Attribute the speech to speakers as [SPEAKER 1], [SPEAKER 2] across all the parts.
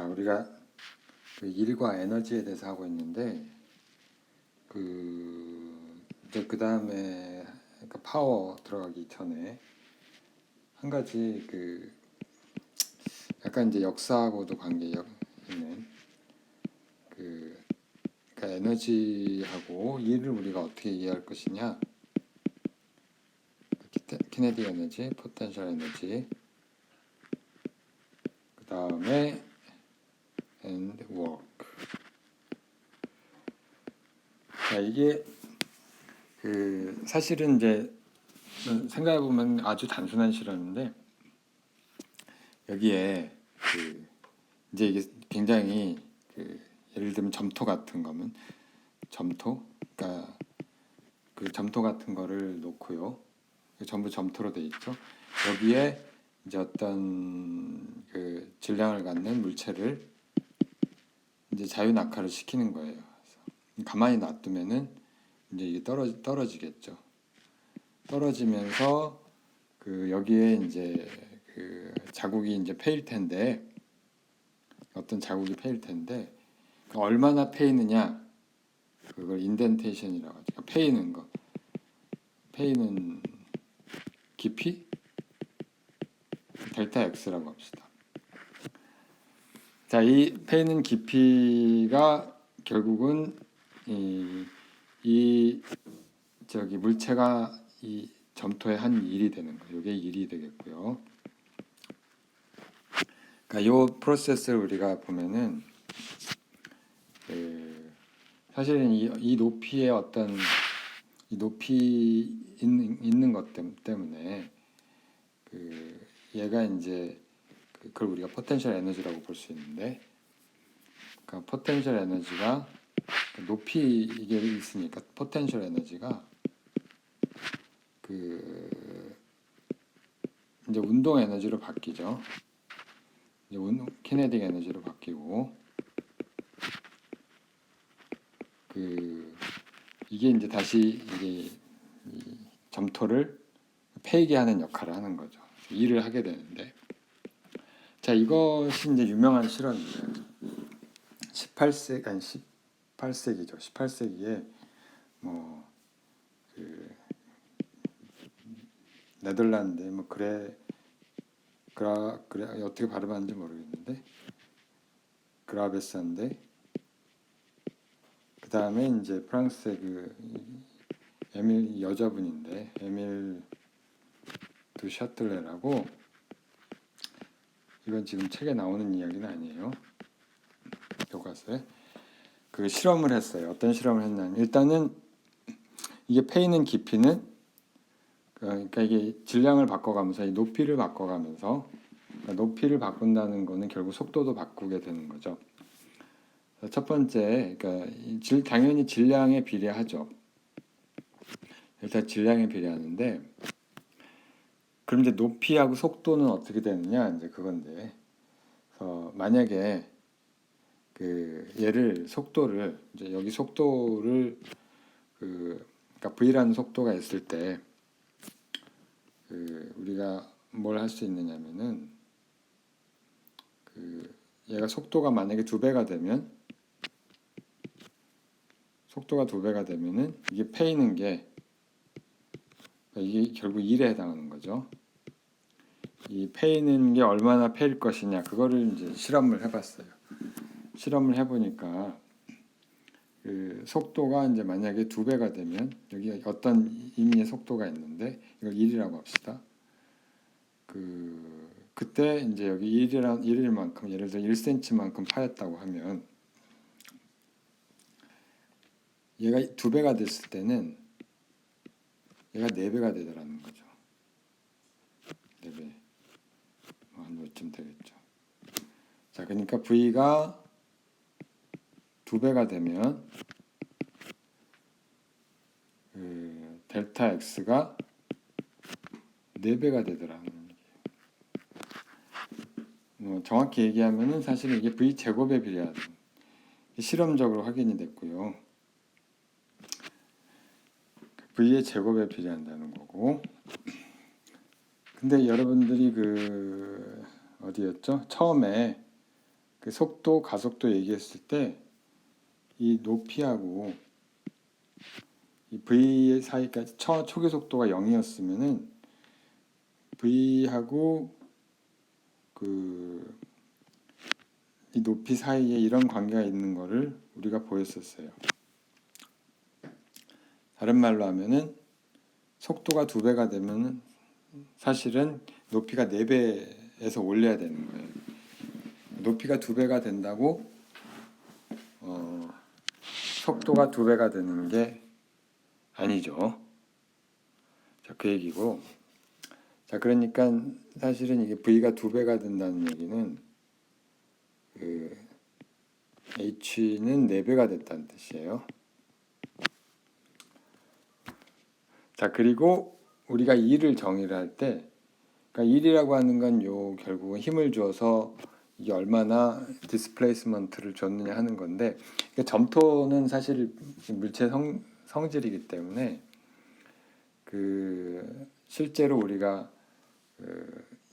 [SPEAKER 1] 자, 우리가 그 일과 에너지에 대해서 하고 있는데 이제 그 다음에 그러니까 파워 들어가기 전에 한 가지 약간 이제 역사하고도 관계 있는 그러니까 에너지하고 일을 우리가 어떻게 이해할 것이냐, 키네틱 에너지, 포텐셜 에너지, 그 다음에 and work. 자, 이게 사실은 이제 생각해 보면 아주 단순한 실험인데 여기에 이제 이게 굉장히 예를 들면 점토 같은 거면 그러니까 그 점토 같은 거를 놓고요. 전부 점토로 돼 있죠. 여기에 이제 어떤 질량을 갖는 물체를 이제 자유낙하를 시키는 거예요. 그래서 가만히 놔두면은 이제 이게 떨어지겠죠. 떨어지면서 여기에 이제 자국이 이제 패일 텐데 어떤 자국이 패일 텐데 얼마나 패이느냐 그걸 인덴테이션이라고 하죠. 패이는 거. 패이는 깊이 델타 X라고 합시다. 자, 이 패이는 깊이가 결국은 이 물체가 이 점토의 한 일이 되는 거예요. 이게 일이 되겠고요. 그러니까 이 프로세스를 우리가 보면은 사실은 이 높이의 어떤 이 높이 있는 것 때문에 얘가 이제 그걸 우리가 포텐셜 에너지라고 볼 수 있는데, 그러니까 포텐셜 에너지가 높이 이게 있으니까 포텐셜 에너지가 이제 운동 에너지로 바뀌죠. 이제 키네틱 에너지로 바뀌고 이게 이제 다시 이게 이 점토를 패이게 하는 역할을 하는 거죠. 일을 하게 되는데, 자, 이것이 이제 유명한 실험이에요. 18세기죠. 18세기에 네덜란드 어떻게 발음하는지 모르겠는데 그라베스인데 그 다음에 이제 프랑스의 에밀 여자분인데 에밀 두 샤틀레라고, 이건 지금 책에 나오는 이야기는 아니에요. 교과서에 실험을 했어요. 어떤 실험을 했냐면 일단은 이게 패이는 깊이는 그러니까 이게 질량을 바꿔가면서 이 높이를 바꿔가면서 그러니까 높이를 바꾼다는 거는 결국 속도도 바꾸게 되는 거죠. 첫 번째, 그러니까 당연히 질량에 비례하죠. 일단 질량에 비례하는데, 그럼 이제 높이하고 속도는 어떻게 되느냐 이제 그건데, 만약에 얘를 속도를 이제 여기 속도를 그러니까 v라는 속도가 있을 때 우리가 뭘 할 수 있느냐면은 얘가 속도가 만약에 2배가 되면 은 이게 패이는 게 이게 결국 1에 해당하는 거죠. 이 패이는 게 얼마나 패일 것이냐 그거를 이제 실험을 해봤어요. 실험을 해보니까 속도가 이제 만약에 2배가 되면 여기 어떤 임의의 속도가 있는데 이걸 1이라고 합시다. 그때 이제 여기 1일만큼 예를 들어 1cm만큼 파였다고 하면 얘가 2배가 됐을 때는 얘가 4배가 되더라는 거죠. 4배. 한 요쯤 되겠죠. 자, 그러니까 V가 2배가 되면 델타 X가 4배가 되더라는 얘기예요. 정확히 얘기하면은 사실은 이게 V 제곱에 비례하는 실험적으로 확인이 됐고요. V의 제곱에 비례한다는 거고. 근데 여러분들이 어디였죠? 처음에 그 속도, 가속도 얘기했을 때 이 높이하고 이 v 사이까지 초기 속도가 0이었으면은 v하고 그 이 높이 사이에 이런 관계가 있는 거를 우리가 보였었어요. 다른 말로 하면은 속도가 2배가 되면은 사실은 높이가 4배에서 올려야 되는 거예요. 높이가 2배가 된다고 속도가 2배가 되는 게 아니죠. 자, 그 얘기고. 자, 그러니까 사실은 이게 V가 2배가 된다는 얘기는 그 H는 4배가 됐다는 뜻이에요. 자, 그리고 우리가 E를 정의를 할 때, 그러니까 1이라고 하는 건 결국은 힘을 줘서 이게 얼마나 디스플레이스먼트를 줬느냐 하는 건데, 그러니까 점토는 사실 물체 성질이기 때문에 그 실제로 우리가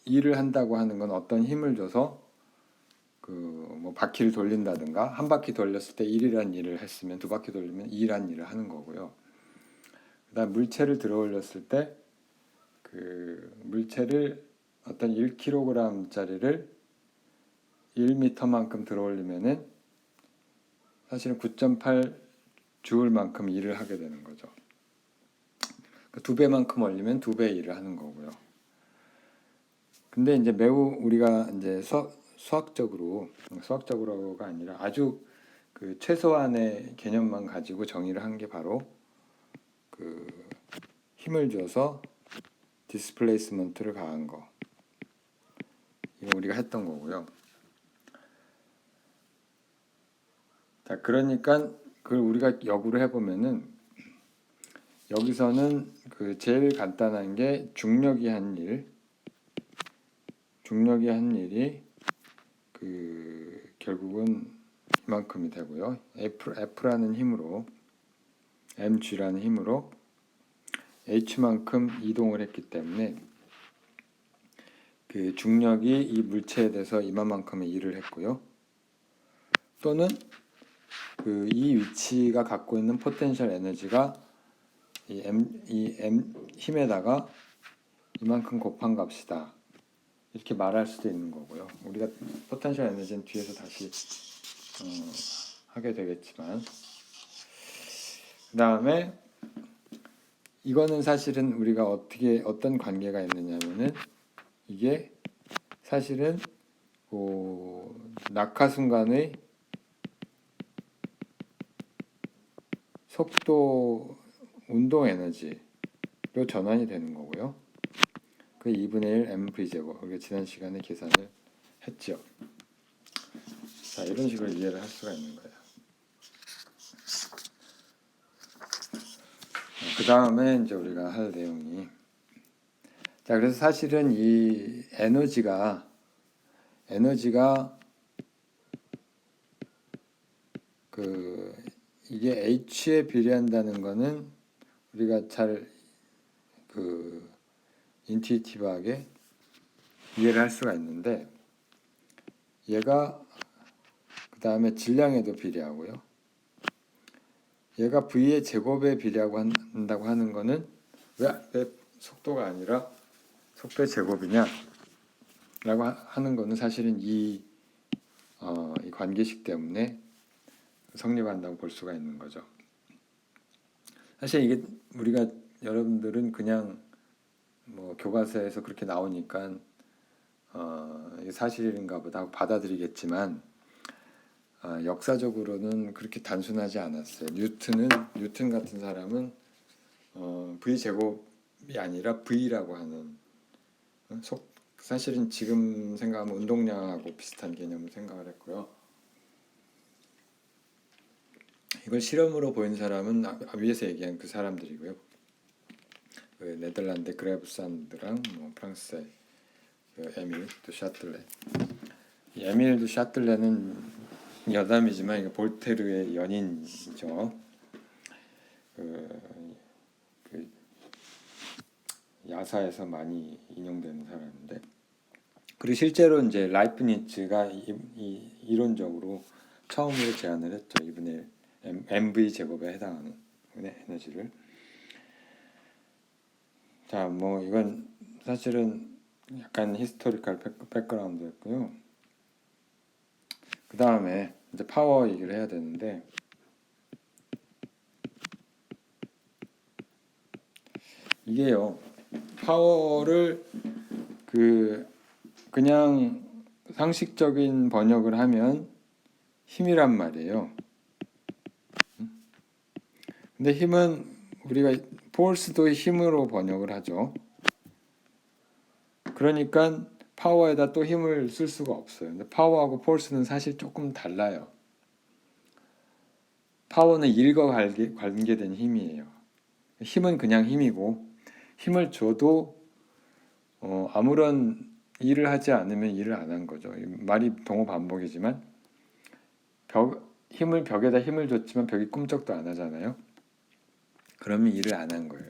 [SPEAKER 1] 일을 한다고 하는 건 어떤 힘을 줘서 그 뭐 바퀴를 돌린다든가, 한 바퀴 돌렸을 때 1이란 일을 했으면 2바퀴 돌리면 2란 일을 하는 거고요. 그다음 물체를 들어 올렸을 때 그 물체를 어떤 1kg짜리를 1m만큼 들어 올리면은 사실은 9.8 주울만큼 일을 하게 되는 거죠. 2배만큼 올리면 2배 일을 하는 거고요. 근데 이제 매우 우리가 이제 수학적으로가 아니라 아주 그 최소한의 개념만 가지고 정의를 한 게 바로 그 힘을 줘서 디스플레이스먼트를 가한 거. 이거 우리가 했던 거고요. 자, 그러니까 그걸 우리가 역으로 해보면은 여기서는 그 제일 간단한 게 중력이 한 일이 그 결국은 이만큼이 되고요. F라는 힘으로 mg라는 힘으로 h만큼 이동을 했기 때문에 그 중력이 이 물체에 대해서 이만큼의 일을 했고요. 또는 그 이 위치가 갖고 있는 포텐셜 에너지가 이 m 힘에다가 이만큼 곱한 값이다. 이렇게 말할 수도 있는 거고요. 우리가 포텐셜 에너지는 뒤에서 다시 하게 되겠지만, 그 다음에 이거는 사실은 우리가 어떤 관계가 있느냐면은 이게 사실은 낙하 순간의 속도 운동 에너지로 전환이 되는 거고요. 그 2분의 1 mv 제곱. 우리가 지난 시간에 계산을 했죠. 자, 이런 식으로 이해를 할 수가 있는 거예요. 그 다음에 이제 우리가 할 내용이, 자, 그래서 사실은 이 에너지가 그 이게 h에 비례한다는 거는 우리가 잘 그 인투이티브하게 이해를 할 수가 있는데, 얘가 그 다음에 질량에도 비례하고요. 얘가 v의 제곱에 비례하고 한다고 하는 거는 왜 속도가 아니라 속도의 제곱이냐 라고 하는 거는 사실은 이 관계식 때문에 성립한다고 볼 수가 있는 거죠. 사실 이게 우리가 여러분들은 그냥 뭐 교과서에서 그렇게 나오니까 이게 사실인가 보다 하고 받아들이겠지만, 역사적으로는 그렇게 단순하지 않았어요. 뉴튼 같은 사람은 v 제곱이 아니라 v라고 하는 사실은 지금 생각하면 운동량하고 비슷한 개념을 생각을 했고요. 이걸 실험으로 보인 사람은 위에서 얘기한 그 사람들이고요. 그 네덜란드 그레브산드랑 프랑스의 그 에밀 드 샤틀레. 에밀 드 샤틀레는 여담이지만 이게 볼테르의 연인이죠. 그 야사에서 많이 인용되는 사람인데, 그리고 실제로 이제 라이프니츠가 이론적으로 처음으로 제안을 했죠. 2분의 1 mv 제곱에 해당하는 에너지를. 자, 뭐 이건 사실은 약간 히스토리컬 백그라운드였고요. 그 다음에 이제 파워 얘기를 해야 되는데, 이게요, 파워를 그냥 상식적인 번역을 하면 힘이란 말이에요. 근데 힘은 우리가 force도 힘으로 번역을 하죠. 그러니까 파워에다 또 힘을 쓸 수가 없어요. 근데 파워하고 force는 사실 조금 달라요. 파워는 일과 관계된 힘이에요. 힘은 그냥 힘이고, 힘을 줘도 아무런 일을 하지 않으면 일을 안 한 거죠. 말이 동호 반복이지만 벽에다 힘을 줬지만 벽이 꿈쩍도 안 하잖아요. 그러면 일을 안 한 거예요.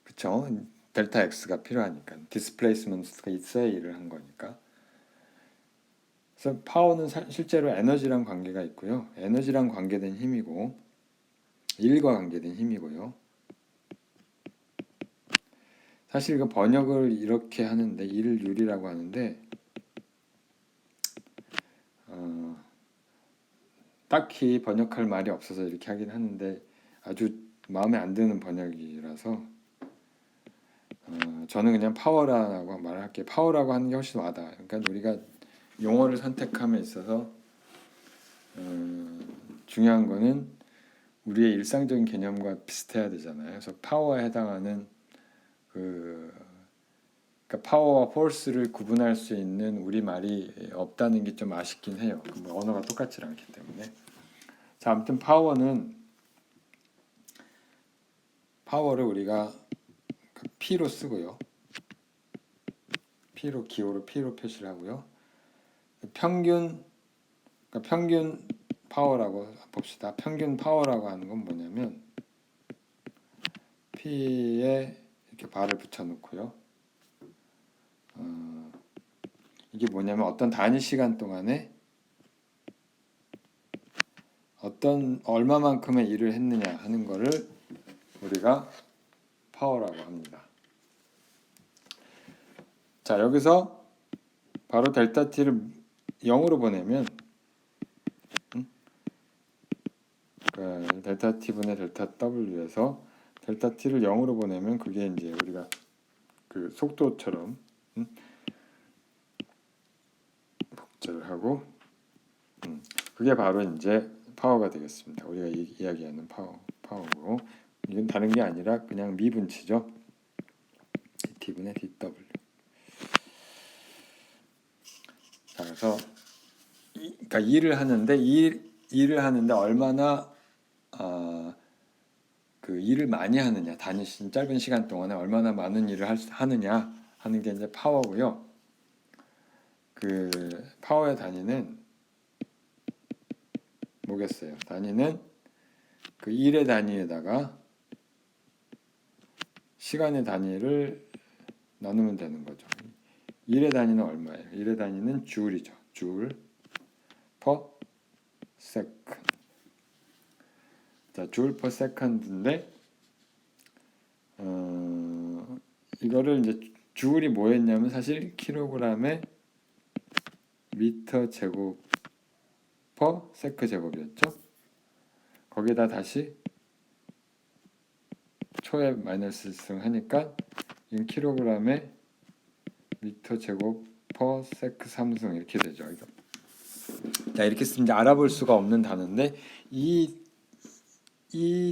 [SPEAKER 1] 그쵸? 델타 X가 필요하니까. 디스플레이스먼트가 있어야 일을 한 거니까. 그래서 파워는 실제로 에너지랑 관계가 있고요. 에너지랑 관계된 힘이고, 일과 관계된 힘이고요. 사실 그 번역을 이렇게 하는데, 일률이라고 하는데, 딱히 번역할 말이 없어서 이렇게 하긴 하는데, 아주 마음에 안 드는 번역이라서 저는 그냥 파워라고 말할게요. 파워라고 하는 게 훨씬 와닿아요. 그러니까 우리가 용어를 선택함에 있어서 중요한 거는 우리의 일상적인 개념과 비슷해야 되잖아요. 그래서 파워에 해당하는 그러니까 파워와 포스를 구분할 수 있는 우리말이 없다는 게 좀 아쉽긴 해요. 언어가 똑같지 않기 때문에. 자, 아무튼 파워를 우리가 P로 쓰고요. P로 기호로 P로 표시를 하고요. 평균 파워라고 봅시다. 평균 파워라고 하는 건 뭐냐면 P에 이렇게 bar을 붙여놓고요. 이게 뭐냐면 어떤 단위 시간 동안에 얼마만큼의 일을 했느냐 하는 거를 우리가 파워라고 합니다. 자, 여기서 바로 델타 T를 0으로 보내면 델타 T분의 델타 W에서 델타 T를 0으로 보내면 그게 이제 우리가 그 속도처럼 복제를 하고 그게 바로 이제 파워가 되겠습니다. 우리가 이야기하는 파워고 이건 다른 게 아니라 그냥 미분치죠. T분의 dW. 자, 그래서 그러니까 일을 하는데 얼마나 그 일을 많이 하느냐, 짧은 시간 동안에 얼마나 많은 일을 하느냐 하는 게 이제 파워고요. 그 파워의 단위는 뭐겠어요? 단위는 그 일의 단위에다가 시간의 단위를 나누면 되는 거죠. 일의 단위는 얼마예요? 일의 단위는 줄이죠. 줄 per second. 자, 줄 per second인데 이거를 이제 줄이 뭐였냐면 사실 킬로그램에 미터 제곱 per 세크 제곱이었죠. 거기에다 다시 초에 마이너스 1승 하니까 이건 킬로그램에 미터 제곱 per 세크 3승 이렇게 되죠. 이거. 자, 이렇게 쓰면 이제 알아볼 수가 없는 단어인데 이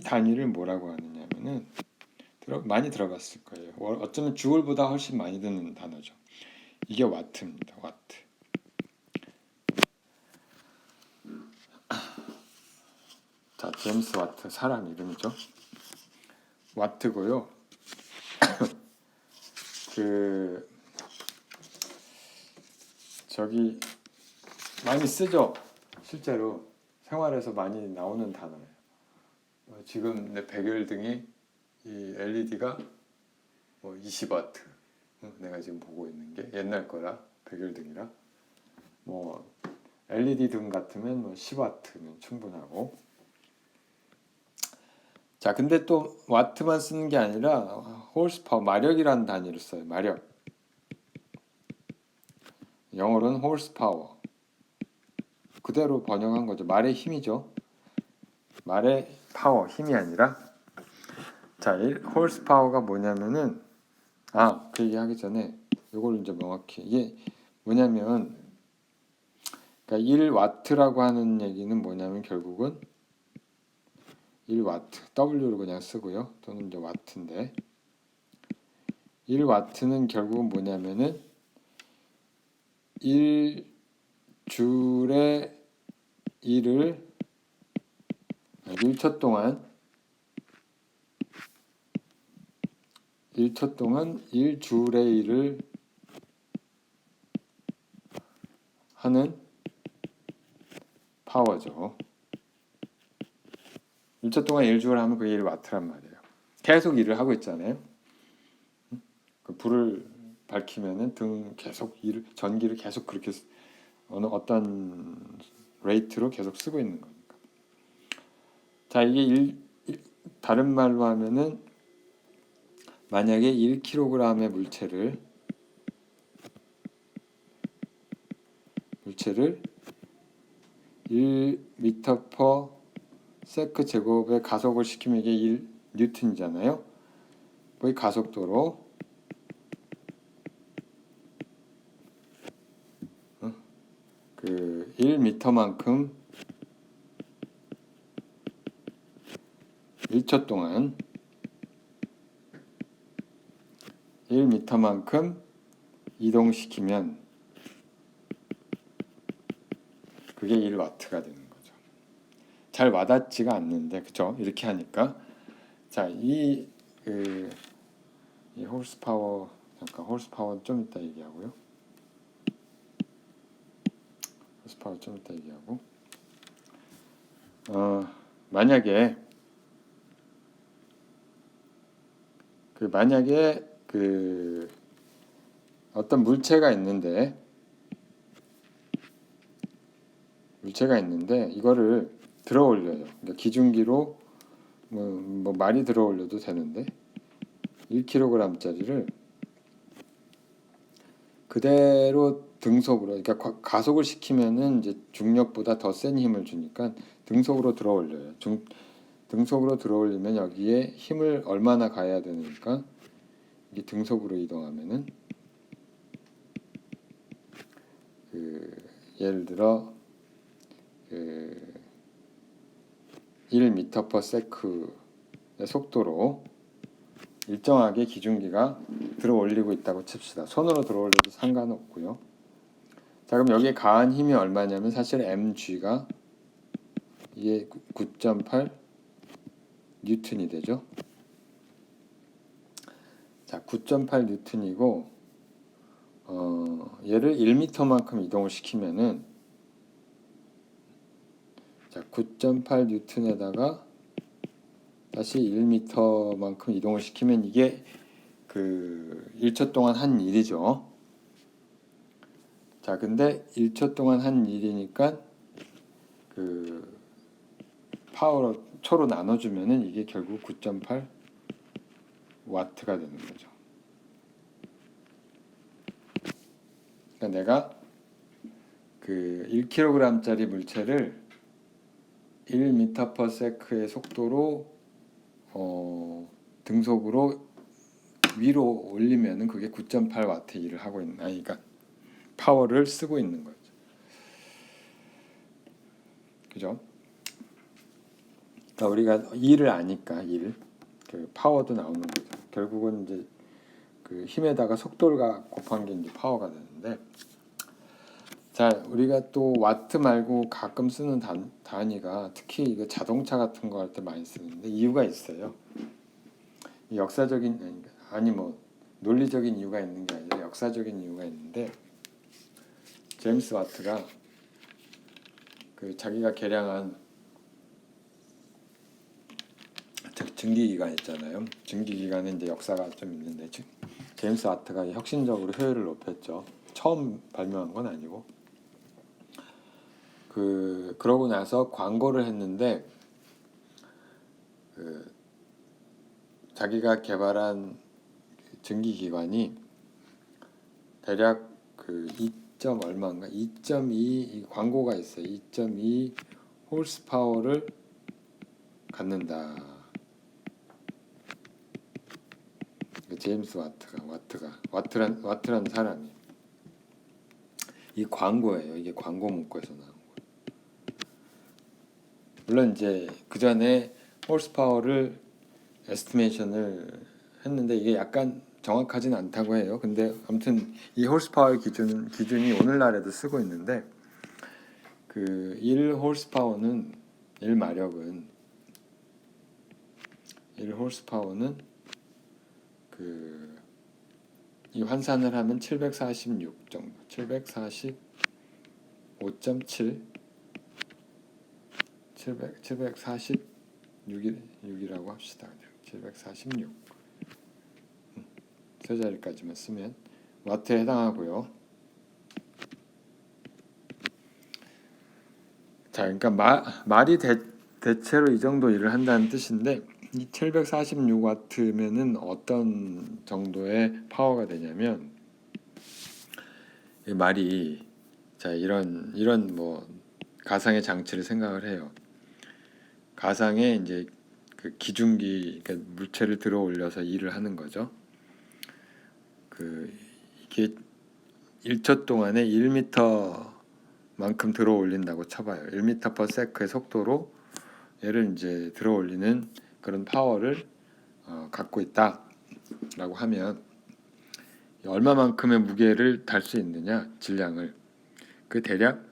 [SPEAKER 1] 단위를 뭐라고 하느냐면은 많이 들어봤을 거예요. 어쩌면 주울보다 훨씬 많이 듣는 단어죠. 이게 와트입니다. 와트. 자, 제임스 와트 사람 이름이죠. 와트고요. 저기 많이 쓰죠. 실제로 생활에서 많이 나오는 단어예요. 지금 내 백열등이 이 LED가 뭐 20와트. 내가 지금 보고 있는 게 옛날 거라 백열등이라 뭐 LED 등 같으면 뭐 10W면 충분하고. 자, 근데 또 와트만 쓰는 게 아니라 홀스파워, 마력이라는 단위를 써요. 마력. 영어로는 홀스파워. 그대로 번역한 거죠. 말의 힘이죠. 말의 파워, 힘이 아니라. 자, 홀스파워가 뭐냐면은 그 얘기 하기 전에 이걸 이제 명확히 이게 뭐냐면 그러니까 1와트라고 하는 얘기는 뭐냐면 결국은 1와트, W를 그냥 쓰고요. 또는 이제 와트인데 1와트는 결국은 뭐냐면은 1줄의 1을 1초 동안 1줄의 1을 하는 파워죠. 1초 동안 1줄을 하면 그게 1와트란 말이에요. 계속 일을 하고 있잖아요. 그 불을 밝히면은 등 계속 전기를 계속 그렇게 어떤 레이트로 계속 쓰고 있는 거니까. 자, 이게 다른 말로 하면은 만약에 1kg의 물체를 1m/s 제곱에 가속을 시키면 이게 1N이잖아요. 거의 가속도로 그 1m만큼 1초 동안 1m만큼 이동시키면 그게 1와트가 되는 거죠. 잘 와닿지가 않는데, 그죠? 이렇게 하니까. 자, 이 홀스파워, 잠깐 홀스파워는 좀 이따 얘기하고요. 홀스파워 좀 이따 얘기하고. 만약에 어떤 물체가 있는데 이거를 들어 올려요. 그러니까 기준기로 뭐 많이 들어 올려도 되는데 1kg짜리를 그대로 등속으로, 그러니까 가속을 시키면은 이제 중력보다 더 센 힘을 주니까 등속으로 들어 올려요. 등속으로 들어 올리면 여기에 힘을 얼마나 가해야 되니까 이게 등속으로 이동하면은 예를 들어 1m/s의 속도로 일정하게 기준기가 들어 올리고 있다고 칩시다. 손으로 들어 올려도 상관없고요. 자, 그럼 여기에 가한 힘이 얼마냐면 사실 mg가 이게 9.8 뉴턴이 되죠. 자, 9.8 뉴턴이고 얘를 1m만큼 이동을 시키면은 자, 9.8 뉴턴에다가 다시 1m만큼 이동을 시키면 이게 1초 동안 한 일이죠. 자, 근데 1초 동안 한 일이니까 파워로 초로 나눠주면은 이게 결국 9.8 와트가 되는 거죠. 그러니까 내가 1kg짜리 물체를 1m/s의 속도로 등속으로 위로 올리면은 그게 9.8 와트 일을 하고 있는, 그러니까 파워를 쓰고 있는 거죠. 그죠? 그러니까 우리가 일을 아니까 파워도 나오는 거죠. 결국은 이제 힘에다가 속도를 곱한 게 이제 파워가 되는데, 자, 우리가 또 와트 말고 가끔 쓰는 단위가 특히 이거 자동차 같은 거 할 때 많이 쓰는데 이유가 있어요. 역사적인 논리적인 이유가 있는 게 아니라 역사적인 이유가 있는데, 제임스 와트가 자기가 개량한 증기기관 있잖아요. 증기기관에 이제 역사가 좀 있는데 제임스 와트가 혁신적으로 효율을 높였죠. 처음 발명한 건 아니고. 그러고 나서 광고를 했는데 자기가 개발한 증기기관이 대략 2점 얼마인가 2.2 광고가 있어요. 2.2 홀스파워를 갖는다. 제임스 와트라는 사람이 이 광고예요. 이게 광고 문구에서 나온 거예요. 물론 이제 그 전에 홀스파워를 에스티메이션을 했는데 이게 약간 정확하진 않다고 해요. 근데 아무튼 이 홀스파워 기준이 오늘날에도 쓰고 있는데 1홀스파워는 1마력은 이 환산을 하면 746 정도, 745.7, 746이라고 합시다. 746 세 자리까지만 쓰면 와트에 해당하고요. 자, 그러니까 말이 대체로 이 정도 일을 한다는 뜻인데 이 746와트면은 어떤 정도의 파워가 되냐면 이 말이 자 이런 뭐 가상의 장치를 생각을 해요. 가상에 이제 그 기중기 그러니까 물체를 들어 올려서 일을 하는 거죠. 이게 1초 동안에 1m만큼 들어 올린다고 쳐봐요. 1m/s의 속도로 얘를 이제 들어 올리는 그런 파워를 갖고 있다라고 하면 얼마만큼의 무게를 달 수 있느냐 질량을 대략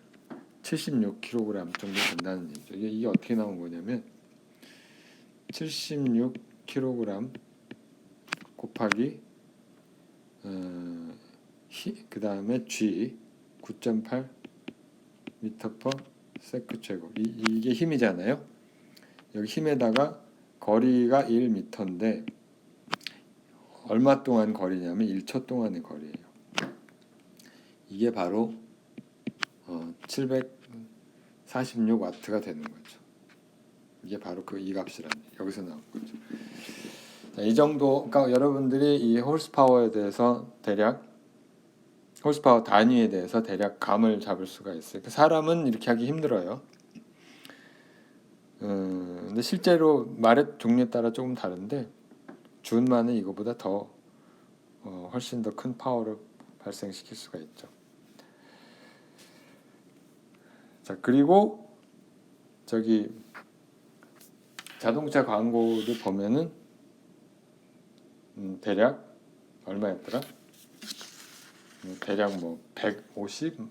[SPEAKER 1] 76kg 정도 된다는 얘기죠. 이게 어떻게 나온 거냐면 76kg 곱하기 그 다음에 G 9.8 m/s 제곱 이게 힘이잖아요. 여기 힘에다가 거리가 1m인데 얼마 동안 거리냐면 1초 동안의 거리예요. 이게 바로 746와트가 되는 거죠. 이게 바로 이 값이라는 여기서 나온 거죠. 자, 이 정도, 그러니까 여러분들이 이 홀스파워에 대해서 대략 홀스파워 단위에 대해서 대략 감을 잡을 수가 있어요. 사람은 이렇게 하기 힘들어요. 근데 실제로 말의 종류에 따라 조금 다른데 준만은 이거보다 더 훨씬 더 큰 파워를 발생시킬 수가 있죠. 자, 그리고 저기 자동차 광고를 보면은 대략 얼마였더라? 대략 뭐 150마력,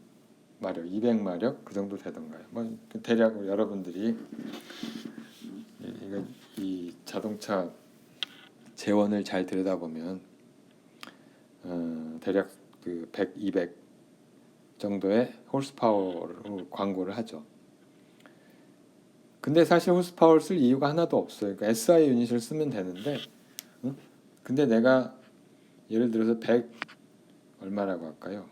[SPEAKER 1] 200마력 그 정도 되던가요. 뭐 대략 여러분들이 이 자동차 재원을 잘 들여다보면 대략 100, 200 정도의 홀스파워로 광고를 하죠. 근데 사실 홀스파워를 쓸 이유가 하나도 없어요. 그러니까 SI 유닛을 쓰면 되는데 근데 내가 예를 들어서 100 얼마라고 할까요?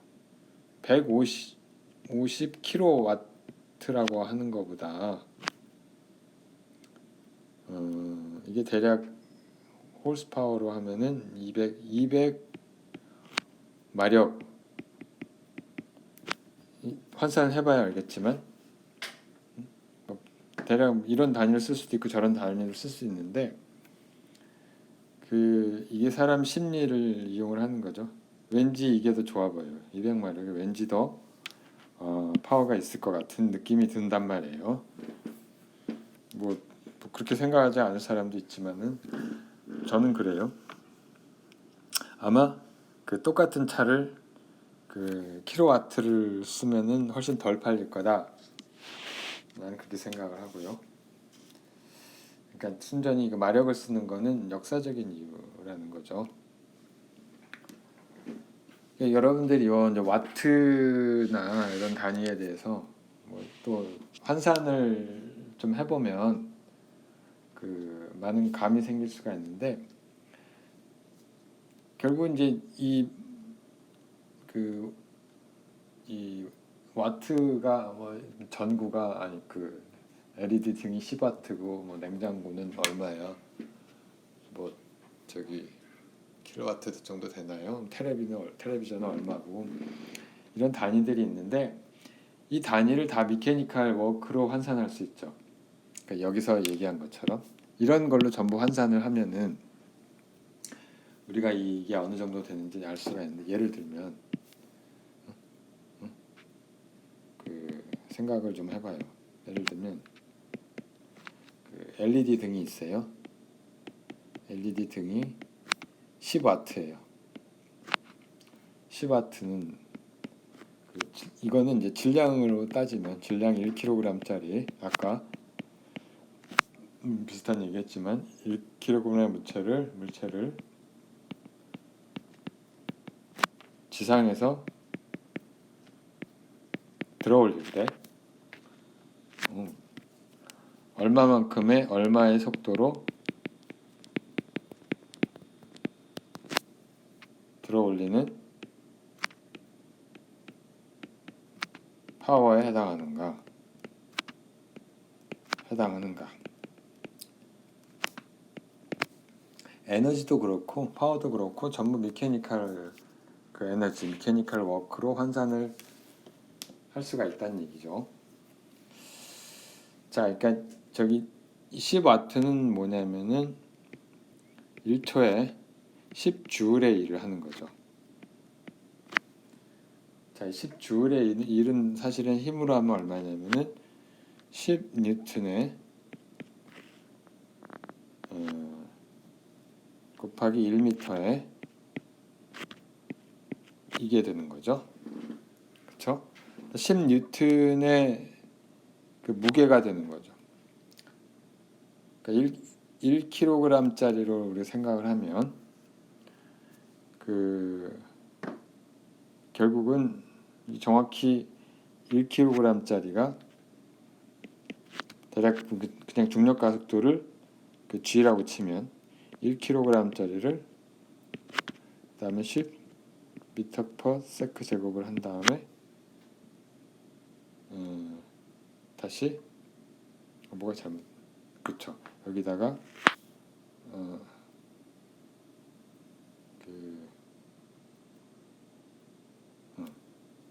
[SPEAKER 1] 150kW라고 하는 것보다 이게 대략 홀스파워로 하면은 200마력 환산해봐야 알겠지만 대략 이런 단위를 쓸 수도 있고 저런 단위를 쓸 수 있는데 이게 사람 심리를 이용을 하는 거죠. 왠지 이게 더 좋아 보여요. 200마력이 왠지 더 파워가 있을 것 같은 느낌이 든단 말이에요. 뭐 그렇게 생각하지 않을 사람도 있지만은 저는 그래요. 아마 똑같은 차를 킬로와트를 쓰면은 훨씬 덜 팔릴 거다. 나는 그렇게 생각을 하고요. 그러니까 순전히 마력을 쓰는 거는 역사적인 이유라는 거죠. 그러니까 여러분들이 이제 와트나 이런 단위에 대해서 또 환산을 좀 해보면 많은 감이 생길 수가 있는데 결국 이제 이 와트가 뭐 전구가 아니 그 LED 등이 10와트고 뭐 냉장고는 얼마예요? 뭐 저기 킬로와트 정도 되나요? 텔레비전은 얼마고 이런 단위들이 있는데 이 단위를 다 미케니컬 워크로 환산할 수 있죠. 그러니까 여기서 얘기한 것처럼 이런 걸로 전부 환산을 하면은 우리가 이게 어느 정도 되는지 알 수가 있는데 예를 들면 그 생각을 좀 해봐요. 예를 들면 그 LED 등이 있어요. LED 등이 10와트예요. 10와트는 이거는 이제 질량으로 따지면 질량 1kg짜리 아까 비슷한 얘기했지만 1kg의 물체를 지상에서 들어올릴 때 얼마의 속도로 들어올리는 파워에 해당하는가? 에너지도 그렇고 파워도 그렇고 전부 미케니컬 워크로 환산을 할 수가 있다는 얘기죠. 자, 그러니까 저기 10와트는 뭐냐면은 1초에 10줄의 일을 하는 거죠. 자, 10줄의 일은 사실은 힘으로 하면 얼마냐면은 10뉴턴에 곱하기 1m에 이게 되는 거죠. 그렇죠? 10뉴턴의 그 무게가 되는 거죠. 그러니까 1kg짜리로 우리 생각을 하면 그 결국은 정확히 1kg짜리가 대략 그냥 중력 가속도를 그 g라고 치면 1kg짜리를 그다음에 10m/s 제곱을 한 다음에 다시 뭐가 잘못 그렇죠. 여기다가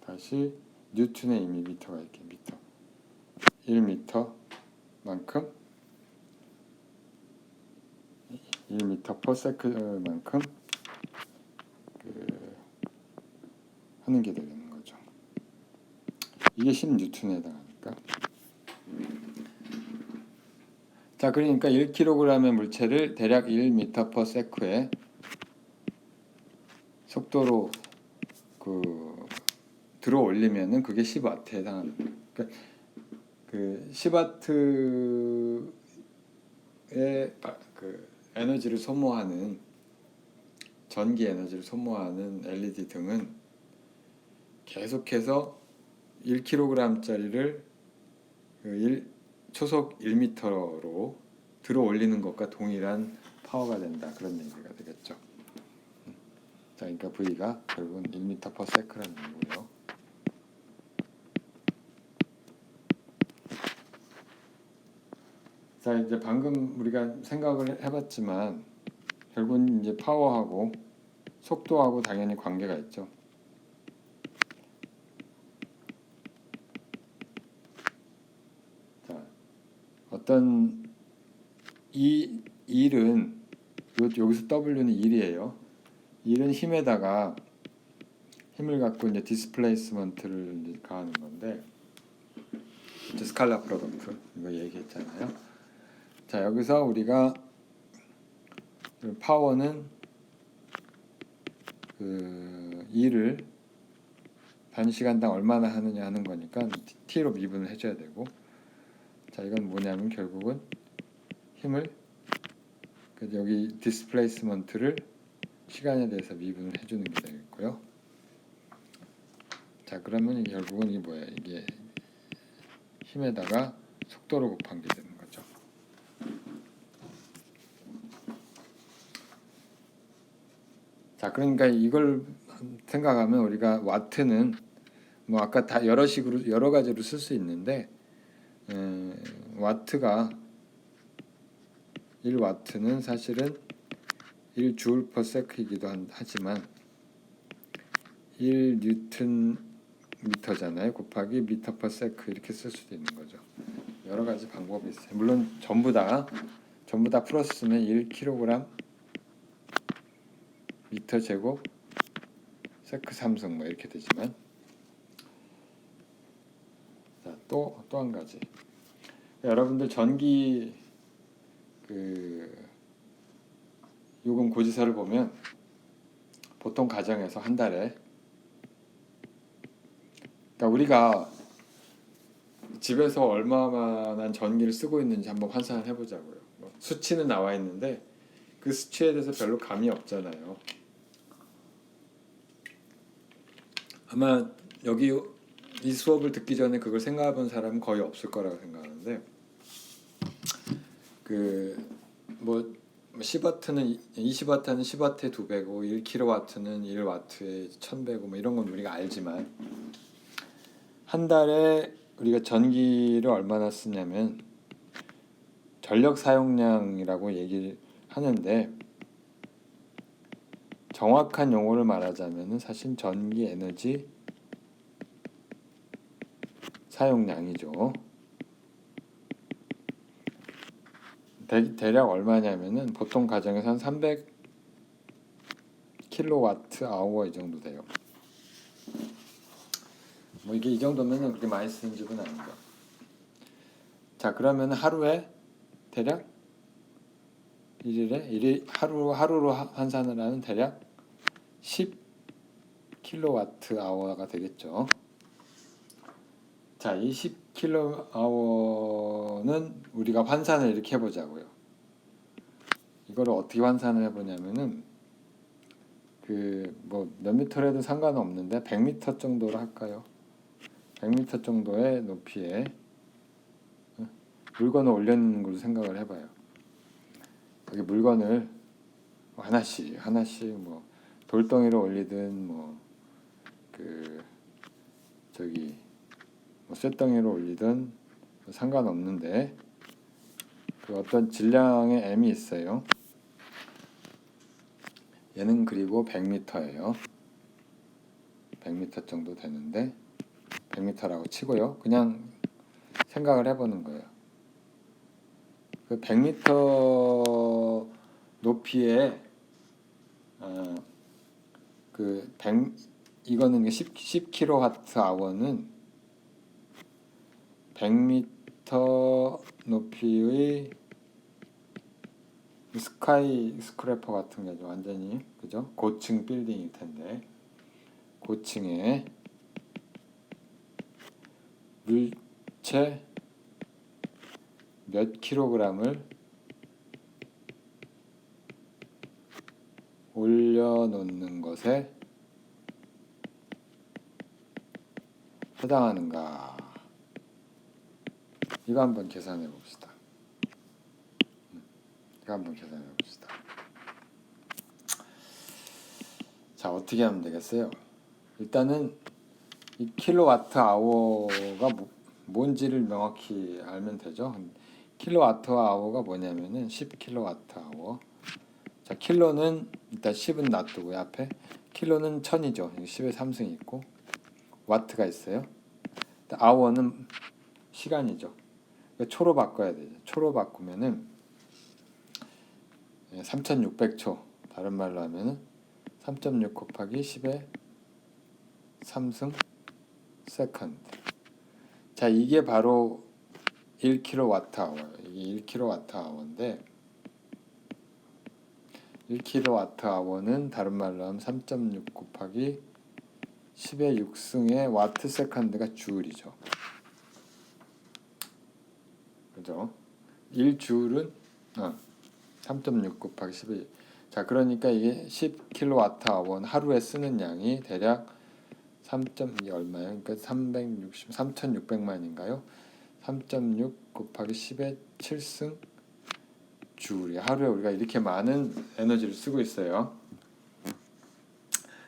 [SPEAKER 1] 다시 뉴턴의 이미 미터가 이렇게 미터 1m만큼 1m/s만큼 하는 게 되는 거죠. 이게 10뉴턴에 해당하니까. 자, 그러니까 1kg의 물체를 대략 1m/s의 속도로 들어 올리면은 그게 10와트에 해당하는 거예요. 그러니까 그 10와트의 그 에너지를 소모하는 전기 에너지를 소모하는 LED 등은 계속해서 1kg짜리를 초속 1m로 들어 올리는 것과 동일한 파워가 된다. 그런 얘기가 되겠죠. 자, 그러니까 V가 결국은 1m/s라는 거고요. 자, 이제 방금 우리가 생각을 해봤지만 결국은 이제 파워하고 속도하고 당연히 관계가 있죠. 자, 어떤 이 일은 여기서 W는 일이에요. 일은 힘에다가 힘을 갖고 이제 디스플레이스먼트를 가하는 건데 스칼라 프로덕트 이거 얘기했잖아요. 자, 여기서 우리가 파워는 그 일을 단시간당 얼마나 하느냐 하는 거니까 T로 미분을 해줘야 되고, 자, 이건 뭐냐면 결국은 힘을 여기 디스플레이스먼트를 시간에 대해서 미분을 해주는 게 되겠고요. 자, 그러면 결국은 이게 뭐야? 이게 힘에다가 속도로 곱한 게 되는 거죠. 자, 그러니까 이걸 생각하면 우리가 와트는 뭐 아까 다 여러 가지로 쓸 수 있는데 와트가 1와트는 사실은 1주울 퍼 세크이기도 하지만 1뉴턴 미터잖아요. 곱하기 미터 퍼 세크 이렇게 쓸 수도 있는 거죠. 여러 가지 방법이 있어요. 물론 전부 다 풀어서 쓰면 1kg 미터 제곱 세크 3승 뭐 이렇게 되지만 자, 또 한 가지. 여러분들 전기 요금 고지서를 보면 보통 가정에서 한 달에 그러니까 우리가 집에서 얼마만한 전기를 쓰고 있는지 한번 환산을 해보자고요. 수치는 나와 있는데 그 수치에 대해서 별로 감이 없잖아요. 아마 여기 이 수업을 듣기 전에 그걸 생각해본 사람은 거의 없을 거라고 생각하는데 뭐 10W는 20W는 10W의 2배고 1kW는 1W의 1000배고 뭐 이런 건 우리가 알지만 한 달에 우리가 전기를 얼마나 쓰냐면 전력 사용량이라고 얘기를 하는데 정확한 용어를 말하자면 사실 전기 에너지 사용량이죠. 대략 얼마냐면은 보통 가정에서 한 300kWh 이 정도 돼요. 뭐 이게 이 정도면은 그렇게 많이 쓰는 집은 아니죠. 자, 그러면 하루에 대략 하루로 환산을 하는 대략 10kWh가 되겠죠. 자, 이 10kWh는 우리가 환산을 이렇게 해보자고요. 이거를 어떻게 환산을 해보냐면은 뭐 몇 미터라도 상관은 없는데 100m 정도로 할까요? 100m 정도의 높이에 물건을 올려놓는 걸로 생각을 해봐요. 여기 물건을 하나씩 뭐 돌덩이로 올리든 뭐 쇳덩이로 올리든 상관없는데 어떤 질량의 M이 있어요. 얘는 그리고 100m예요. 100m 정도 되는데 100m라고 치고요. 그냥 생각을 해보는 거예요. 100m 높이에 이거는 10kWh는 100m 높이의 스카이 스크래퍼 같은 게죠. 완전히 그죠? 고층 빌딩일 텐데 고층에 물체 몇 킬로그램을 올려놓는 것에 해당하는가? 이거 한번 계산해 봅시다. 자, 어떻게 하면 되겠어요? 일단은 이 킬로와트 아워가 뭔지를 명확히 알면 되죠. 킬로와트 아워가 뭐냐면은 10킬로와트 아워. 자, 킬로는 일단 10은 놔두고요. 앞에 킬로는 1000이죠. 10에 3승이 있고 와트가 있어요. 아워는 시간이죠. 초로 바꿔야 되죠. 초로 바꾸면은 3600초. 다른 말로 하면은 3.6 곱하기 10의 3승 세컨드. 자, 이게 바로 1kWh예요. 이게 1kWh인데 1kWh는 다른 말로 하면 3.6 곱하기 10의 6승의 와트 세컨드가 주울이죠. 그죠? 1주울은 3.6 곱하기 10의 자, 그러니까 이게 10kWh 하루에 쓰는 양이 대략 3.2 얼마예요? 그러니까 3,600만인가요? 3.6 곱하기 10의 7승 주울이 하루에 우리가 이렇게 많은 에너지를 쓰고 있어요.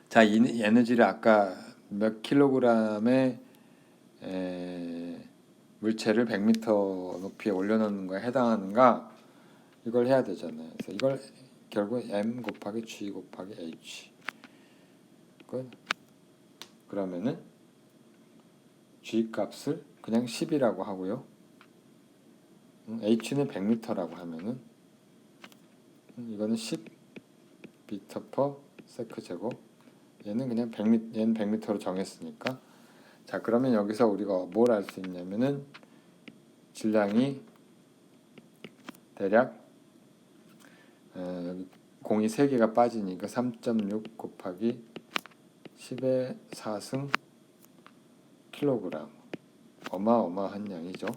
[SPEAKER 1] 자, 이 에너지를 아까 몇 킬로그램의 물체를 100m 높이에 올려놓는 거에 해당하는가 이걸 해야 되잖아요. 그래서 이걸 결국 m 곱하기 g 곱하기 h 그러면은 g 값을 그냥 10이라고 하고요. h는 100m라고 하면은 이거는 10m/s 제곱 얘는 그냥 100m, 얘는 100m로 정했으니까 자 그러면 여기서 우리가 뭘 알 수 있냐면은 질량이 대략 여기 공이 3개가 빠지니까 3.6 곱하기 10의 4승 킬로그램 어마어마한 양이죠.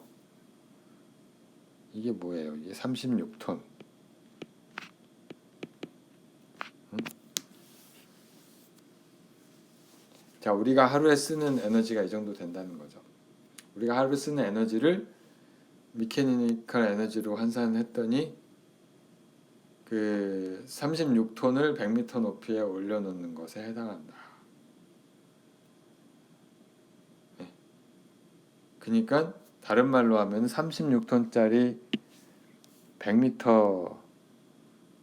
[SPEAKER 1] 이게 뭐예요? 이게 36톤. 자, 우리가 하루에 쓰는 에너지가 이 정도 된다는 거죠. 우리가 하루에 쓰는 에너지를 미케니컬 에너지로 환산했더니 그 36톤을 100m 높이에 올려놓는 것에 해당한다. 네. 그러니까 다른 말로 하면 36톤짜리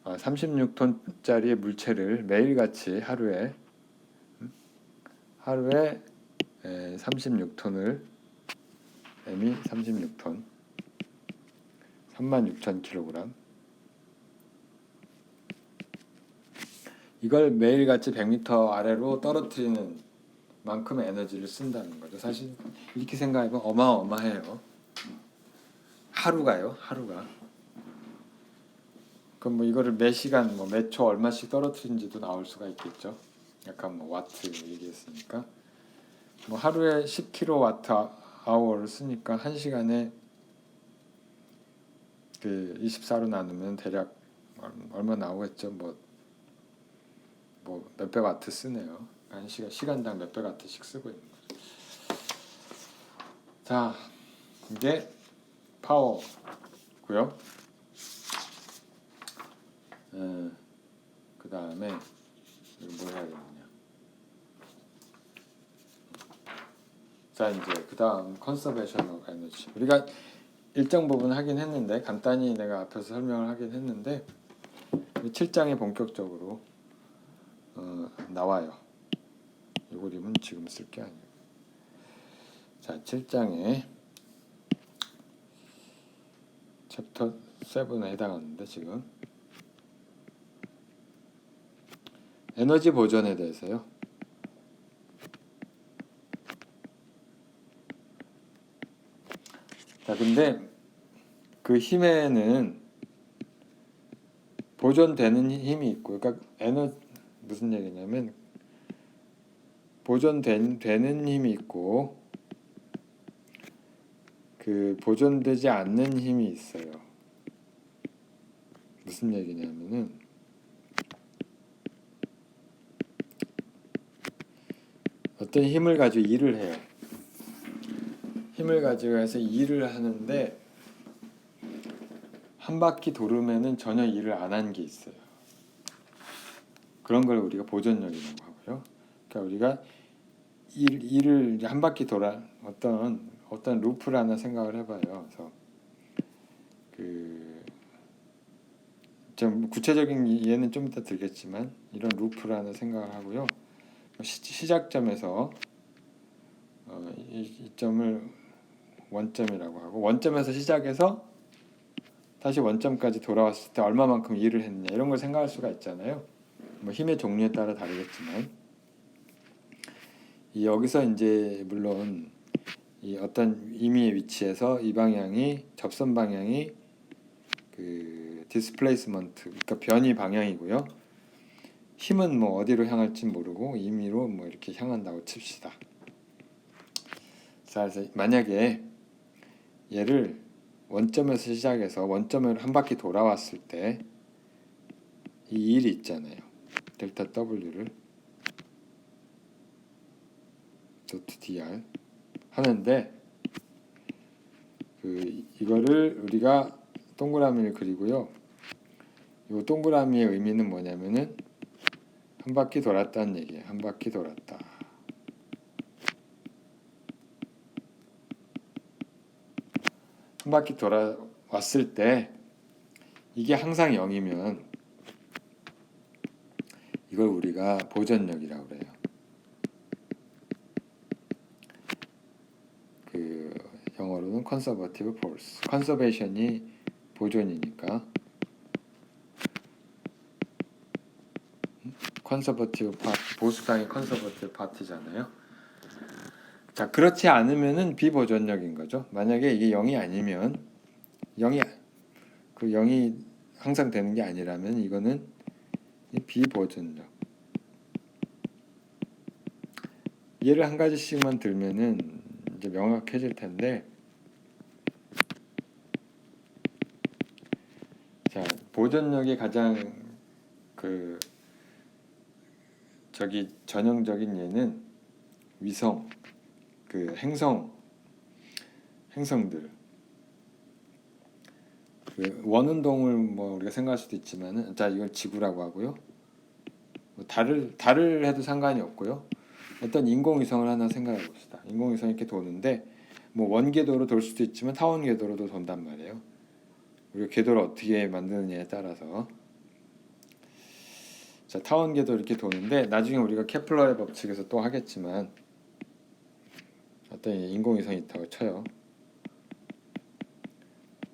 [SPEAKER 1] 36톤짜리 물체를 매일같이 하루에 36톤을 M이 36톤 36,000kg 이걸 매일같이 100m 아래로 떨어뜨리는 만큼의 에너지를 쓴다는 거죠. 사실 이렇게 생각해보면 어마어마해요. 하루가 그럼 뭐 이거를 매 시간 몇 초 얼마씩 떨어뜨린지도 나올 수가 있겠죠. 약간 와트 얘기했으니까 하루에 10kWh를 쓰니까 1시간에 그 24로 나누면 대략 얼마 나오겠죠. 몇백 와트 쓰네요. 시간당 몇백 와트씩 쓰고 있는 거죠. 자, 이게 파워고요. 그 다음에 뭘 해야 되느냐. 자, 이제 그 다음 컨서베이션 오브 에너지. 우리가 일정 부분 하긴 했는데 간단히 내가 앞에서 설명을 하긴 했는데 7장에 본격적으로 나와요. 이 그림은 지금 쓸 게 아니에요. 자, 7장에 챕터 7에 해당하는데 지금 에너지 보존에 대해서요. 자, 근데 그 힘에는 보존되는 힘이 있고, 그러니까 무슨 얘기냐면 보존되는 힘이 있고 그 보존되지 않는 힘이 있어요. 무슨 얘기냐면은 어떤 힘을 가지고 일을 해요. 힘을 가지고 해서 일을 하는데 한 바퀴 돌으면은 전혀 일을 안 한 게 있어요. 그런 걸 우리가 보존력이라고 하고요. 그러니까 우리가 일을 한 바퀴 돌아 어떤 루프를 하나 생각을 해봐요. 그래서 좀 구체적인 이해는 좀 이따 들겠지만 이런 루프를 하나 생각을 하고요. 시작점에서 이 점을 원점이라고 하고 원점에서 시작해서 다시 원점까지 돌아왔을 때 얼마만큼 일을 했느냐 이런 걸 생각할 수가 있잖아요. 힘의 종류에 따라 다르겠지만 여기서 이제 물론 이 어떤 임의의 위치에서 이 방향이 접선 방향이 그 디스플레이스먼트 그러니까 변이 방향이고요. 힘은 어디로 향할지 모르고 임의로 이렇게 향한다고 칩시다. 그래서 만약에 얘를 원점에서 시작해서 원점을 한 바퀴 돌아왔을 때 이 일이 있잖아요. 델타 W를 도트 dr 하는데 이거를 우리가 동그라미를 그리고요. 이 동그라미의 의미는 뭐냐면은 한 바퀴 돌았다는 얘기예요. 한 바퀴 돌았다. 한 바퀴 돌아왔을 때 이게 항상 0이면 이걸 우리가 보전력이라고 그래요. 그 영어로는 conservative force. 컨서베이션이 보존이니까 컨서버티브 파티, 보수당이 컨서버티브 파티잖아요. 자, 그렇지 않으면은 비보존력인 거죠. 만약에 이게 0이 아니면 0이 항상 되는 게 아니라면 이거는 비보존력. 예를 한 가지씩만 들면은 이제 명확해질 텐데, 자, 보존력의 가장 전형적인 예는 위성, 행성들. 원운동을 우리가 생각할 수도 있지만은, 자, 이걸 지구라고 하고요. 달을 해도 상관이 없고요. 어떤 인공위성을 하나 생각해 봅시다. 인공위성이 이렇게 도는데 원궤도로 돌 수도 있지만 타원 궤도로도 돈단 말이에요. 우리가 궤도를 어떻게 만드느냐에 따라서. 자, 타원 궤도 이렇게 도는데 나중에 우리가 케플러의 법칙에서 또 하겠지만 어떤 인공위성이 있다고 쳐요.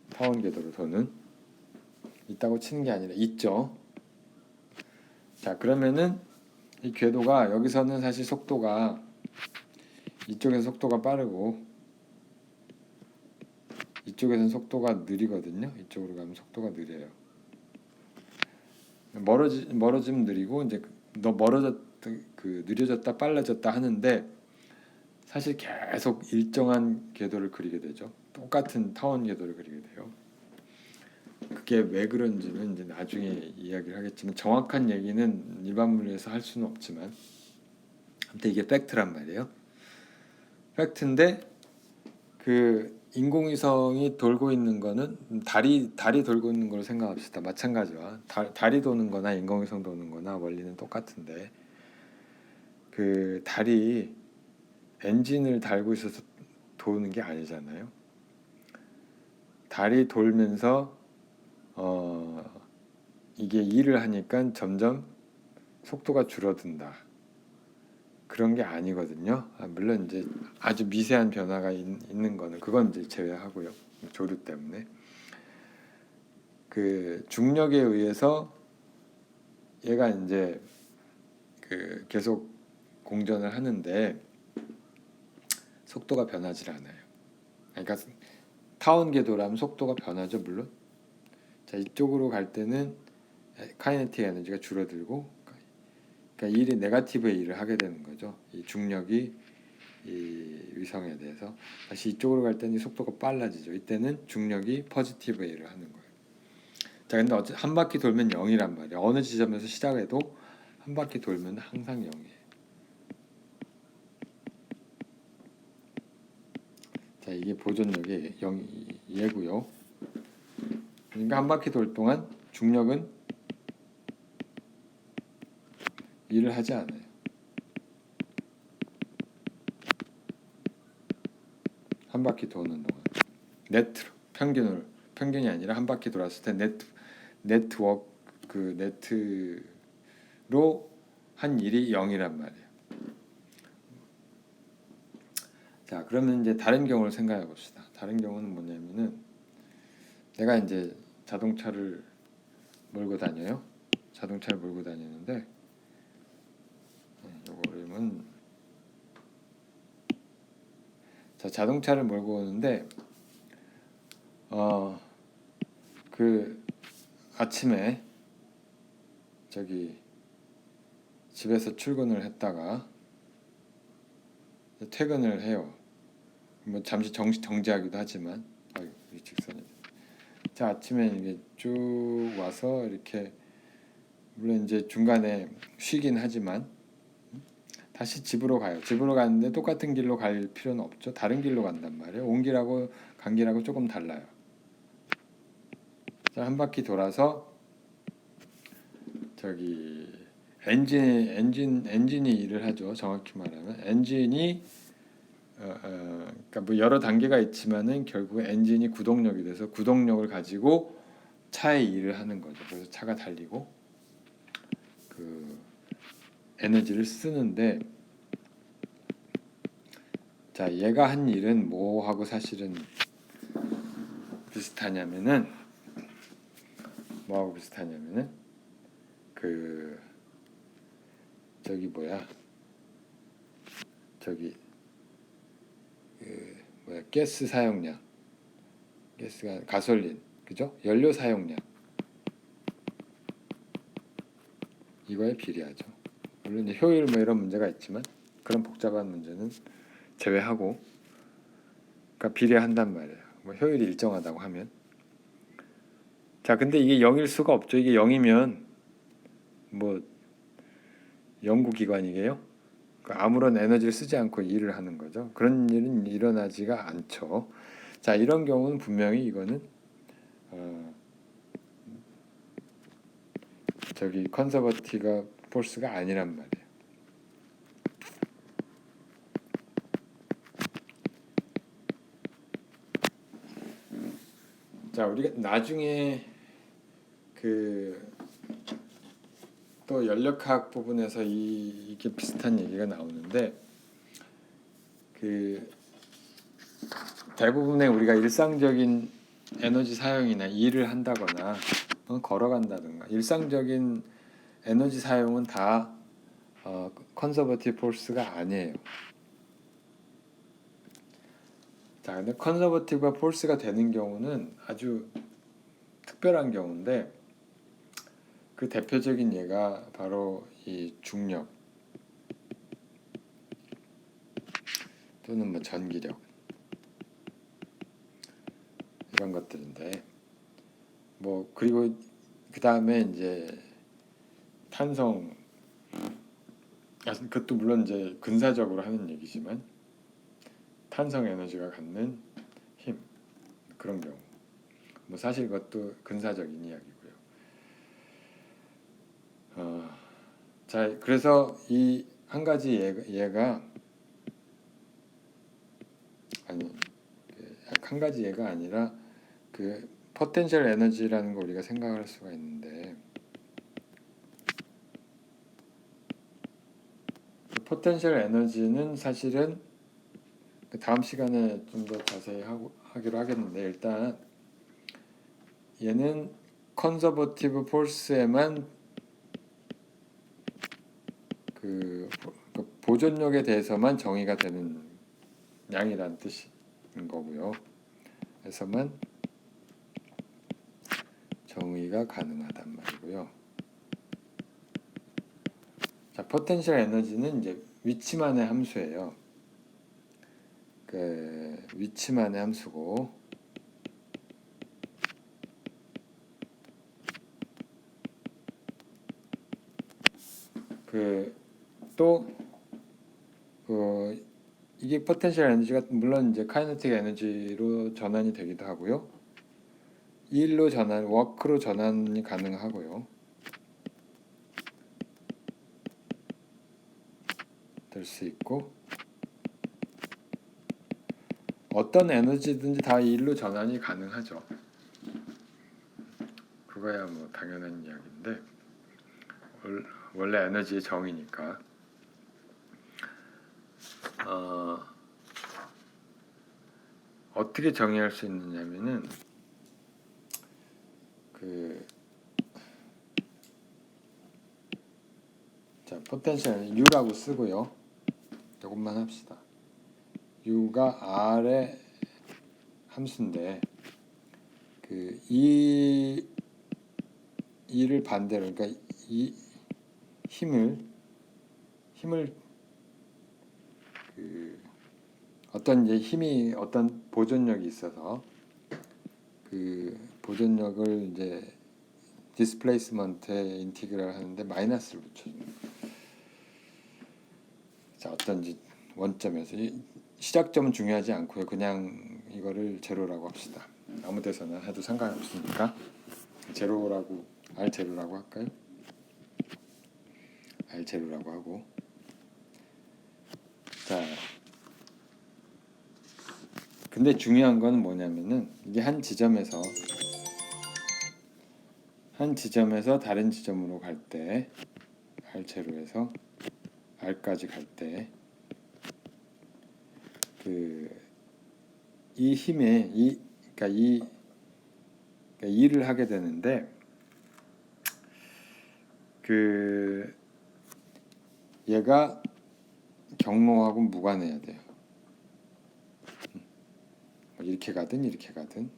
[SPEAKER 1] 타원 궤도로 도는 있다고 치는 게 아니라 있죠. 자, 그러면은 이 궤도가 여기서는 사실 속도가 이쪽에서 속도가 빠르고 이쪽에서는 속도가 느리거든요. 이쪽으로 가면 속도가 느려요. 멀어지면 느리고 이제 느려졌다 빨라졌다 하는데 사실 계속 일정한 궤도를 그리게 되죠. 똑같은 타원 궤도를 그리게 돼요. 그게 왜 그런지는 이제 나중에 이야기를 하겠지만 정확한 얘기는 일반 물리에서 할 수는 없지만 아무튼 이게 팩트란 말이에요. 팩트인데 그 인공위성이 돌고 있는 거는 달이 돌고 있는 걸로 생각합시다. 마찬가지와 달이 도는 거나 인공위성 도는 거나 원리는 똑같은데 그 달이 엔진을 달고 있어서 도는 게 아니잖아요. 달이 돌면서 이게 일을 하니까 점점 속도가 줄어든다. 그런 게 아니거든요. 물론 이제 아주 미세한 변화가 있는 거는 그건 이제 제외하고요. 조류 때문에 그 중력에 의해서 얘가 이제 계속 공전을 하는데 속도가 변하지 않아요. 그러니까 타원 궤도라면 속도가 변하죠, 물론. 자, 이쪽으로 갈 때는 카이네틱 에너지가 줄어들고, 그러니까 일이 네거티브의 일을 하게 되는 거죠. 이 중력이 이 위성에 대해서 다시 이쪽으로 갈 때는 속도가 빨라지죠. 이때는 중력이 포지티브의 일을 하는 거예요. 자, 근데 한 바퀴 돌면 0이란 말이에요. 어느 지점에서 시작해도 한 바퀴 돌면 항상 0이에요. 자, 이게 보존력의 0이고요. 그러니까 한 바퀴 돌 동안 중력은 일을 하지 않아요. 한 바퀴 도는 동안 평균이 아니라 한 바퀴 돌았을 때 네트로 한 일이 0이란 말이에요. 자, 그러면 이제 다른 경우를 생각해 봅시다. 다른 경우는 뭐냐면은 내가 이제 자동차를 몰고 다녀요. 자동차를 몰고 다니는데 요거는 자, 자동차를 몰고 오는데 그 아침에 집에서 출근을 했다가 퇴근을 해요. 잠시 정지하기도 하지만 직선이. 자, 아침에 이게 쭉 와서 이렇게 물론 이제 중간에 쉬긴 하지만 다시 집으로 가요. 집으로 가는데 똑같은 길로 갈 필요는 없죠. 다른 길로 간단 말이에요. 온 길하고 간 길하고 조금 달라요. 자, 한 바퀴 돌아서 엔진이 일을 하죠. 정확히 말하면 엔진이 그러니까 뭐 여러 단계가 있지만은 결국 엔진이 구동력이 돼서 구동력을 가지고 차의 일을 하는 거죠. 그래서 차가 달리고 그 에너지를 쓰는데, 자, 얘가 한 일은 뭐하고 사실은 비슷하냐면은 뭐하고 비슷하냐면은 그 저기 뭐야 저기 그 뭐야 가스 사용량, 가스가 가솔린, 그죠? 연료 사용량, 이거에 비례하죠. 물론 이제 효율 뭐 이런 문제가 있지만 그런 복잡한 문제는 제외하고, 그러니까 비례한단 말이에요. 뭐 효율이 일정하다고 하면. 자, 근데 이게 0일 수가 없죠. 이게 0이면 뭐 연구기관이게요? 아무런 에너지를 쓰지 않고 일을 하는 거죠. 그런 일은 일어나지가 않죠. 자, 이런 경우는 분명히 이거는 저기 컨서버티가 포스가 아니란 말이에요. 자, 우리가 나중에 그 또 연력학 부분에서 이게 비슷한 얘기가 나오는데, 그 대부분의 우리가 일상적인 에너지 사용이나 일을 한다거나 걸어간다든가 일상적인 에너지 사용은 다 컨서버티브 폴스가 아니에요. 자, 근데 컨서버티브가 폴스가 되는 경우는 아주 특별한 경우인데, 그 대표적인 예가 바로 이 중력 또는 뭐 전기력 이런 것들인데, 뭐 그리고 그 다음에 이제 탄성, 그것도 물론 이제 근사적으로 하는 얘기지만 탄성 에너지가 갖는 힘, 그런 경우, 뭐 사실 그것도 근사적인 이야기고요. 자, 그래서 이 한 가지 얘가 아니 한 가지 얘가 아니라 그 포텐셜 에너지라는 거 우리가 생각할 수가 있는데, 그 포텐셜 에너지는 사실은 다음 시간에 좀 더 자세히 하기로 하겠는데, 일단 얘는 컨서버티브 폴스에만 그 보존력에 대해서만 정의가 되는 양이란 뜻인 거고요. 그래서만 정의가 가능하단 말이고요. 자, 포텐셜 에너지는 이제 위치만의 함수예요. 그 위치만의 함수고, 또 이게 포텐셜 에너지가 물론 이제 카이네틱 에너지로 전환이 되기도 하고요. 일로 전환, 워크로 전환이 가능하고요. 될 수 있고, 어떤 에너지든지 다 일로 전환이 가능하죠. 그거야 뭐 당연한 이야기인데, 원래 에너지의 정의니까. 어떻게 정의할 수 있느냐면은 자, 포텐셜 U라고 쓰고요. 이것만 합시다. U가 R의 함수인데, 이를 반대로, 그러니까 이 힘을 어떤 이제 힘이 어떤 보존력이 있어서 그 보존력을 이제 디스플레이스먼트에 인티그랄 하는데 마이너스를 붙여주는 거예요. 자, 어떤 원점에서 시작점은 중요하지 않고요. 그냥 이거를 제로라고 합시다. 아무 데서나 해도 상관없으니까 제로라고, R 제로라고 할까요? R 제로라고 하고, 자, 근데 중요한 건 뭐냐면은 이게 한 지점에서 다른 지점으로 갈 때 R0에서 R까지 갈 때 이 힘에 그러니까 일을 하게 되는데 얘가 경로하고 무관해야 돼요. 이렇게 가든 이렇게 가든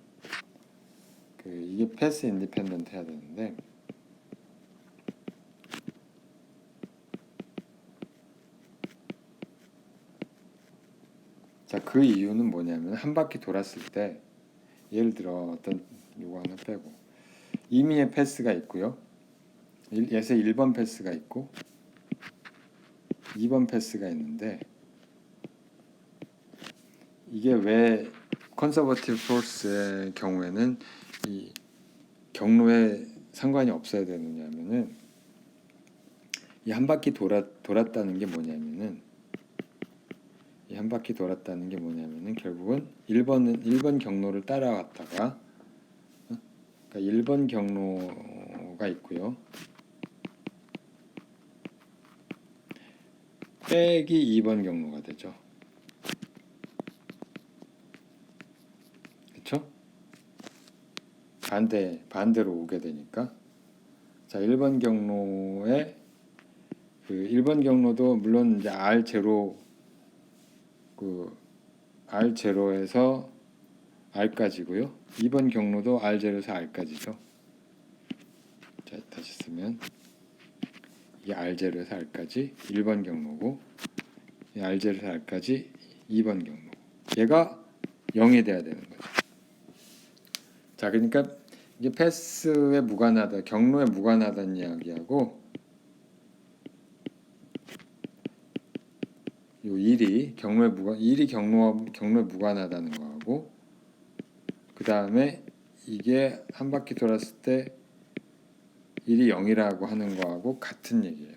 [SPEAKER 1] 이게 패스 인디펜던트 해야 되는데 자, 그 이유는 뭐냐면 한 바퀴 돌았을 때 예를 들어 어떤 요거 하나 빼고 임의의 패스가 있고요. 예서 1번 패스가 있고 2번 패스가 있는데 이게 왜 컨서버티브 포스의 경우에는 이 경로에 상관이 없어야 되느냐면은 이 한 바퀴 돌았다는 게 뭐냐면은 이 한 바퀴 돌았다는 게 뭐냐면은 결국은 1번 경로를 따라왔다가 그러니까 1번 경로가 있고요. 빼기 2번 경로가 되죠. 그렇죠? 반대로 오게 되니까 자, 1번 경로에 1번 경로도 물론 이제 R0 R0에서 R까지고요. 2번 경로도 R0에서 R까지죠. 자, 다시 쓰면 이 R0에서 R까지 1번 경로고 이 R0에서 R까지 2번 경로. 얘가 0이 돼야 되는 거죠. 자, 그러니까 이게 패스에 무관하다, 경로에 무관하다는 이야기하고 요 일이 경로에 무관하다는 거하고 그 다음에 이게 한 바퀴 돌았을 때 일이 0이라고 하는 거하고 같은 얘기예요.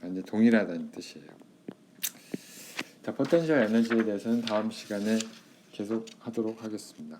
[SPEAKER 1] 완전 동일하다는 뜻이에요. 자, 포텐셜 에너지에 대해서는 다음 시간에 계속 하도록 하겠습니다.